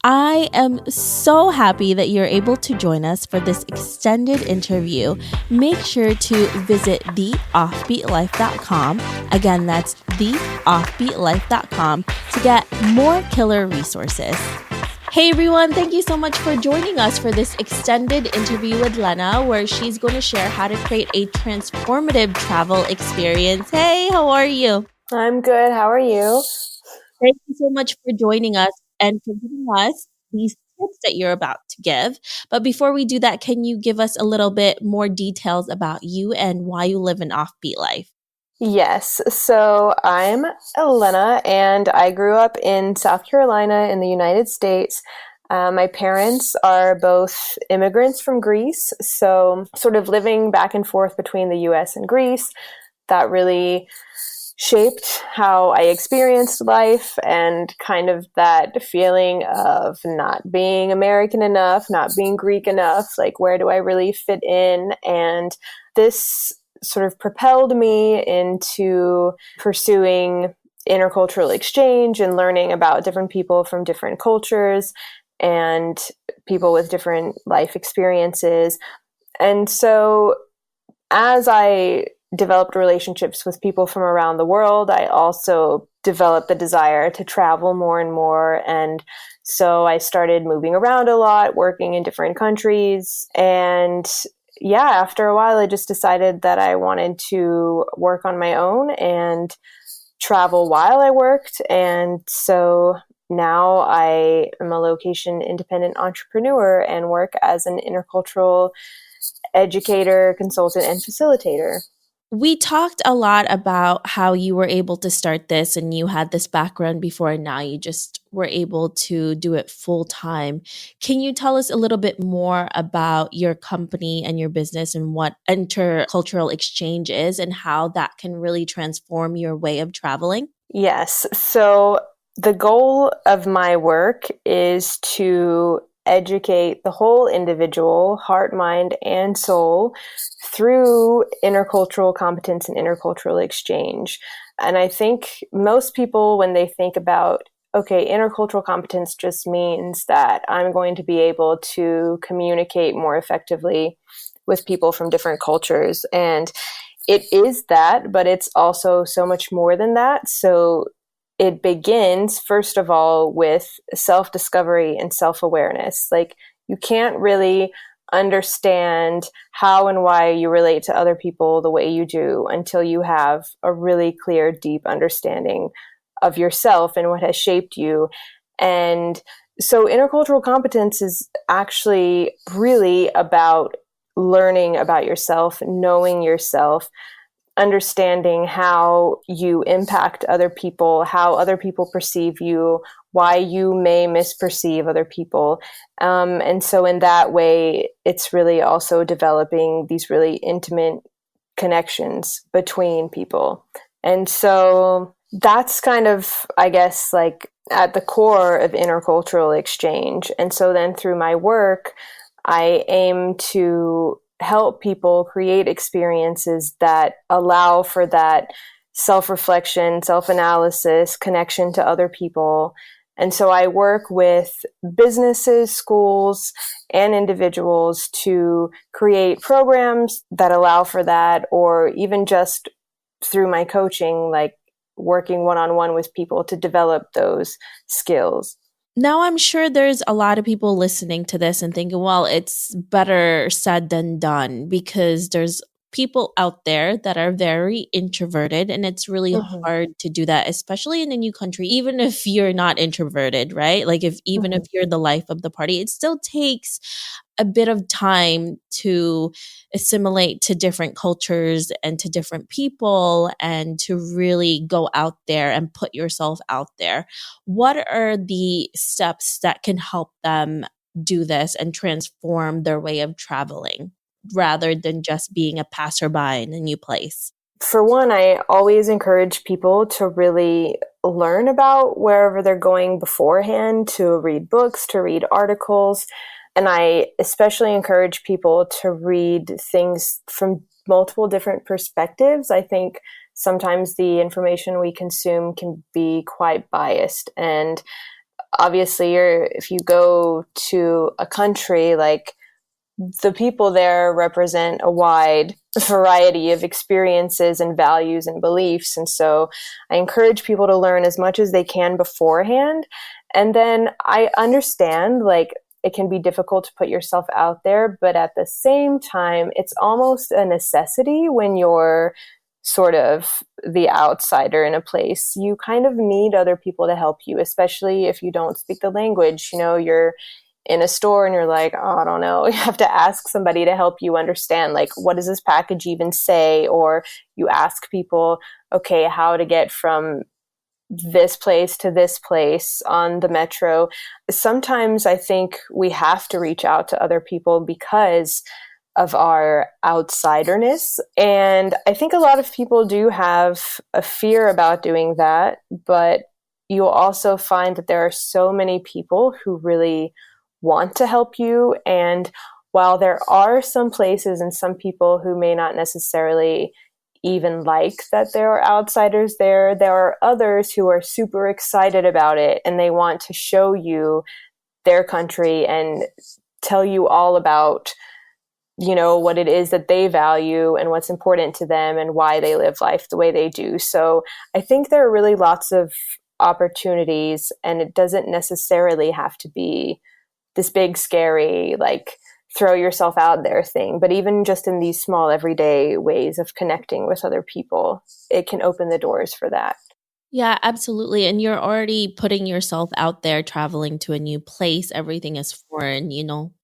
I am so happy that you're able to join us for this extended interview. Make sure to visit theoffbeatlife.com. Again, that's theoffbeatlife.com to get more killer resources. Hey everyone, thank you so much for joining us for this extended interview with Lena, where she's going to share how to create a transformative travel experience. Hey, how are you? I'm good. How are you? Thank you so much for joining us and for giving us these tips that you're about to give. But before we do that, can you give us a little bit more details about you and why you live an offbeat life? Yes. So I'm Elena, and I grew up in South Carolina in the United States. My parents are both immigrants from Greece, so sort of living back and forth between the US and Greece, that really shaped how I experienced life and kind of that feeling of not being American enough, not being Greek enough, like where do I really fit in? And this sort of propelled me into pursuing intercultural exchange and learning about different people from different cultures and people with different life experiences. And so as I developed relationships with people from around the world, I also developed the desire to travel more and more. And so I started moving around a lot, working in different countries. And yeah, after a while, I just decided that I wanted to work on my own and travel while I worked. And so now I am a location independent entrepreneur and work as an intercultural educator, consultant, and facilitator. We talked a lot about how you were able to start this and you had this background before, and now you just were able to do it full time. Can you tell us a little bit more about your company and your business and what intercultural exchange is and how that can really transform your way of traveling? Yes. So the goal of my work is to educate the whole individual, heart, mind, and soul through intercultural competence and intercultural exchange. And I think most people, when they think about, okay, intercultural competence just means that I'm going to be able to communicate more effectively with people from different cultures. And it is that, but it's also so much more than that. So it begins, first of all, with self-discovery and self-awareness. Like, you can't really understand how and why you relate to other people the way you do until you have a really clear, deep understanding of yourself and what has shaped you. And so intercultural competence is actually really about learning about yourself, knowing yourself, understanding how you impact other people, how other people perceive you, why you may misperceive other people. And so in that way, it's really also developing these really intimate connections between people. And so that's kind of, I guess, like at the core of intercultural exchange. And so then through my work, I aim to help people create experiences that allow for that self-reflection, self-analysis, connection to other people. And so I work with businesses, schools, and individuals to create programs that allow for that, or even just through my coaching, like working one-on-one with people to develop those skills. Now, I'm sure there's a lot of people listening to this and thinking, well, it's better said than done, because there's people out there that are very introverted, and it's really hard to do that, especially in a new country, even if you're not introverted, right? Like if you're the life of the party, it still takes a bit of time to assimilate to different cultures and to different people and to really go out there and put yourself out there. What are the steps that can help them do this and transform their way of traveling rather than just being a passerby in a new place? For one, I always encourage people to really learn about wherever they're going beforehand, to read books, to read articles. And I especially encourage people to read things from multiple different perspectives. I think sometimes the information we consume can be quite biased. And obviously if you go to a country, like, the people there represent a wide variety of experiences and values and beliefs. And so I encourage people to learn as much as they can beforehand. And then I understand, like, it can be difficult to put yourself out there, but at the same time, it's almost a necessity when you're sort of the outsider in a place. You kind of need other people to help you, especially if you don't speak the language. You're in a store and you're like, oh, I don't know. You have to ask somebody to help you understand, like, what does this package even say? Or you ask people, okay, how to get from this place to this place on the metro. Sometimes I think we have to reach out to other people because of our outsiderness. And I think a lot of people do have a fear about doing that, but you'll also find that there are so many people who really want to help you. And while there are some places and some people who may not necessarily even like that there are outsiders there are others who are super excited about it, and they want to show you their country and tell you all about, what it is that they value and what's important to them and why they live life the way they do. So I think there are really lots of opportunities, and it doesn't necessarily have to be this big, scary, like, throw yourself out there thing. But even just in these small, everyday ways of connecting with other people, it can open the doors for that. Yeah, absolutely. And you're already putting yourself out there, traveling to a new place. Everything is foreign.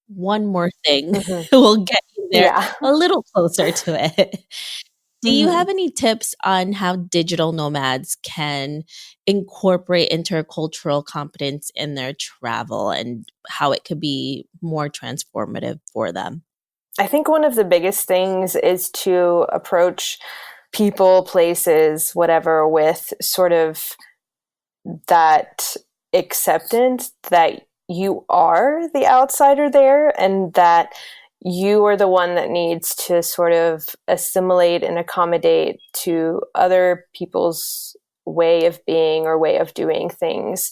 One more thing Mm-hmm. will get you there Yeah. a little closer to it. Do you Mm-hmm. have any tips on how digital nomads can incorporate intercultural competence in their travel and how it could be more transformative for them? I think one of the biggest things is to approach people, places, whatever, with sort of that acceptance that you are the outsider there, and that you are the one that needs to sort of assimilate and accommodate to other people's way of being or way of doing things.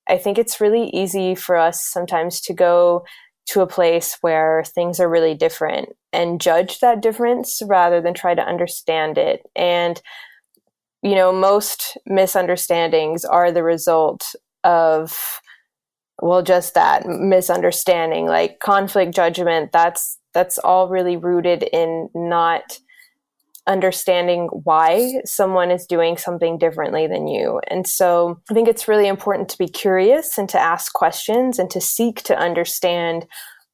I think it's really easy for us sometimes to go to a place where things are really different and judge that difference rather than try to understand it. And most misunderstandings are the result of, well, just that misunderstanding, like conflict judgment. That's all really rooted in not understanding why someone is doing something differently than you. And so I think it's really important to be curious and to ask questions and to seek to understand,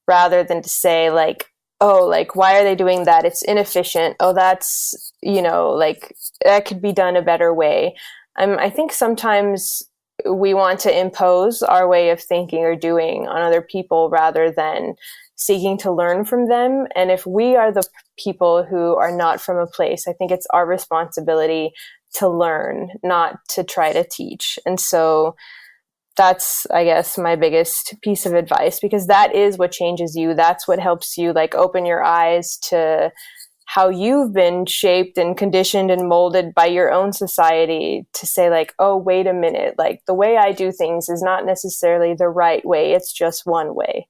rather than to say, like, oh, like, why are they doing that? It's inefficient. Oh, that's, like, that could be done a better way. I think sometimes we want to impose our way of thinking or doing on other people rather than seeking to learn from them. And if we are the people who are not from a place, I think it's our responsibility to learn, not to try to teach. And so that's, I guess, my biggest piece of advice, because that is what changes you. That's what helps you, like, open your eyes to how you've been shaped and conditioned and molded by your own society, to say, like, oh, wait a minute, like, the way I do things is not necessarily the right way. It's just one way.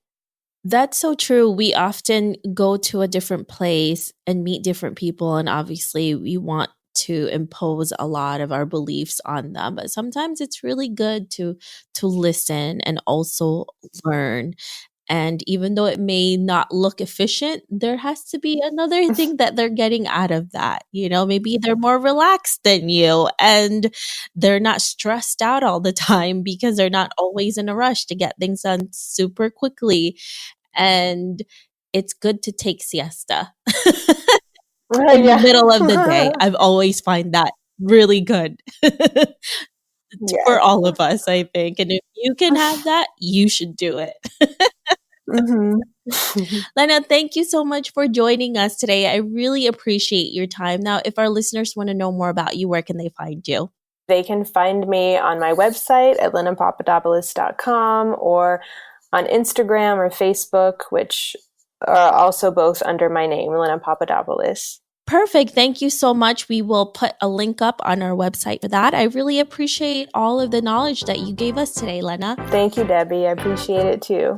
That's so true. We often go to a different place and meet different people, and obviously we want to impose a lot of our beliefs on them. But sometimes it's really good to listen and also learn. And even though it may not look efficient, there has to be another thing that they're getting out of that. Maybe they're more relaxed than you and they're not stressed out all the time because they're not always in a rush to get things done super quickly. And it's good to take siesta in the Yeah. middle of the day. I've always find that really good for Yes. all of us, I think. And if you can have that, you should do it. Mm-hmm. Lena, thank you so much for joining us today. I really appreciate your time. Now, if our listeners want to know more about you, where can they find you? They can find me on my website at lenapapadopoulos.com, or on Instagram or Facebook, which are also both under my name, Lena Papadopoulos. Perfect. Thank you so much. We will put a link up on our website for that. I really appreciate all of the knowledge that you gave us today, Lena. Thank you, Debbie. I appreciate it too.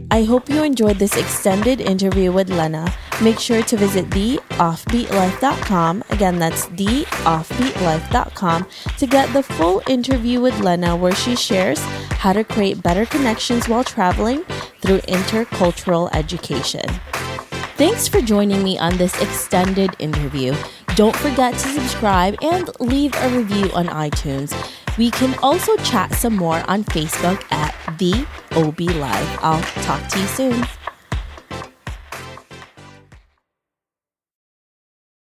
I hope you enjoyed this extended interview with Lena. Make sure to visit theoffbeatlife.com. Again, that's theoffbeatlife.com to get the full interview with Lena, where she shares how to create better connections while traveling through intercultural education. Thanks for joining me on this extended interview. Don't forget to subscribe and leave a review on iTunes. We can also chat some more on Facebook at The OB Live. I'll talk to you soon.